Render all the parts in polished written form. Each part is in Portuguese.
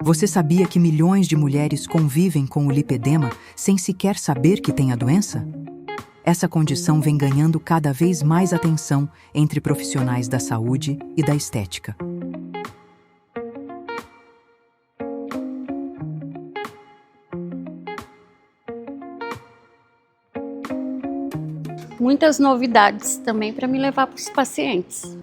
Você sabia que milhões de mulheres convivem com o lipedema sem sequer saber que têm a doença? Essa condição vem ganhando cada vez mais atenção entre profissionais da saúde e da estética. Muitas novidades também para me levar para os pacientes.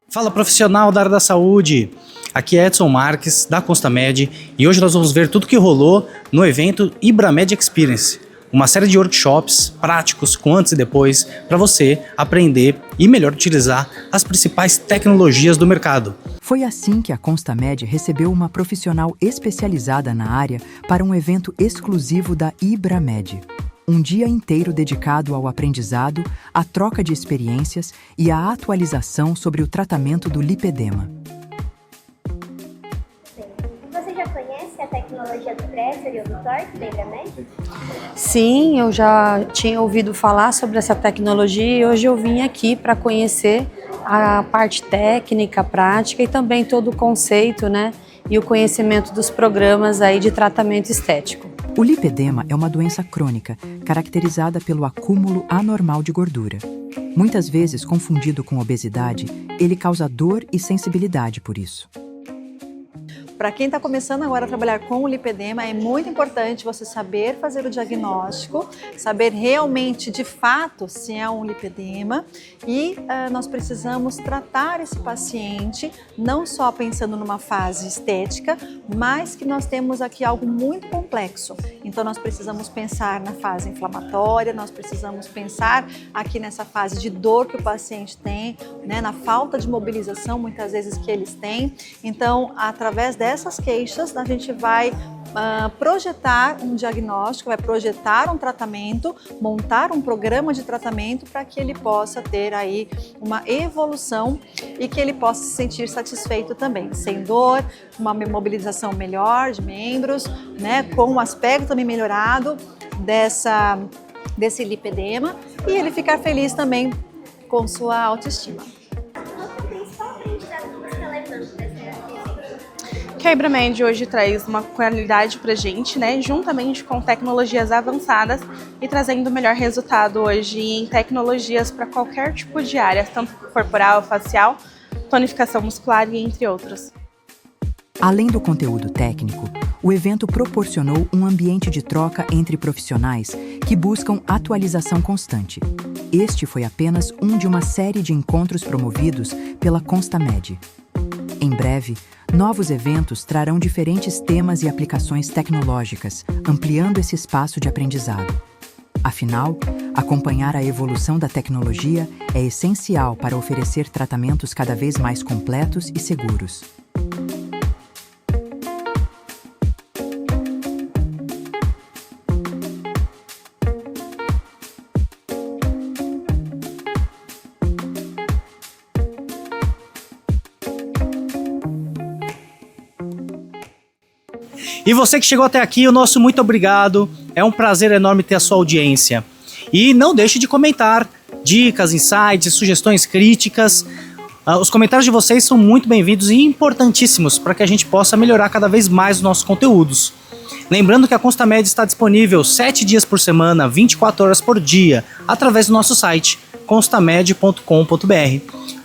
Fala, profissional da área da saúde, aqui é Edson Marques da Constamed e hoje nós vamos ver tudo que rolou no evento IbraMed Experience, uma série de workshops práticos com antes e depois para você aprender e melhor utilizar as principais tecnologias do mercado. Foi assim que a Constamed recebeu uma profissional especializada na área para um evento exclusivo da IbraMed. Um dia inteiro dedicado ao aprendizado, à troca de experiências e à atualização sobre o tratamento do lipedema. Você já conhece a tecnologia do Pressor e o do Torque da IbraMed? Sim, eu já tinha ouvido falar sobre essa tecnologia e hoje eu vim aqui para conhecer a parte técnica, prática e também todo o conceito, né, e o conhecimento dos programas aí de tratamento estético. O lipedema é uma doença crônica, caracterizada pelo acúmulo anormal de gordura. Muitas vezes confundido com obesidade, ele causa dor e sensibilidade por isso. Para quem está começando agora a trabalhar com o lipedema, é muito importante você saber fazer o diagnóstico, saber realmente, de fato, se é um lipedema e nós precisamos tratar esse paciente, não só pensando numa fase estética, mas que nós temos aqui algo muito complexo. Então, nós precisamos pensar na fase inflamatória, nós precisamos pensar aqui nessa fase de dor que o paciente tem, né, na falta de mobilização, muitas vezes, que eles têm. Então, através dessas queixas, a gente vai projetar um diagnóstico, vai projetar um tratamento, montar um programa de tratamento para que ele possa ter aí uma evolução e que ele possa se sentir satisfeito também, sem dor, uma mobilização melhor de membros, né, com um aspecto também melhorado desse lipedema e ele ficar feliz também com sua autoestima. Qual é o principal aprendizado que você está levando dessa evento? Que a IbraMed hoje traz uma qualidade pra gente, né, juntamente com tecnologias avançadas e trazendo o melhor resultado hoje em tecnologias para qualquer tipo de área, tanto corporal, facial, tonificação muscular e entre outros. Além do conteúdo técnico, o evento proporcionou um ambiente de troca entre profissionais que buscam atualização constante. Este foi apenas um de uma série de encontros promovidos pela Constamed. Em breve, novos eventos trarão diferentes temas e aplicações tecnológicas, ampliando esse espaço de aprendizado. Afinal, acompanhar a evolução da tecnologia é essencial para oferecer tratamentos cada vez mais completos e seguros. E você que chegou até aqui, o nosso muito obrigado. É um prazer enorme ter a sua audiência. E não deixe de comentar dicas, insights, sugestões, críticas. Os comentários de vocês são muito bem-vindos e importantíssimos para que a gente possa melhorar cada vez mais os nossos conteúdos. Lembrando que a Constamed está disponível 7 dias por semana, 24 horas por dia, através do nosso site constamed.com.br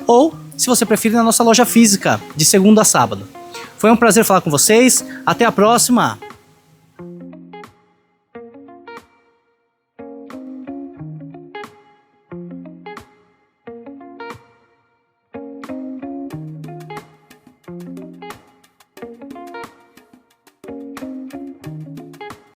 ou, se você preferir, na nossa loja física, de segunda a sábado. Foi um prazer falar com vocês. Até a próxima!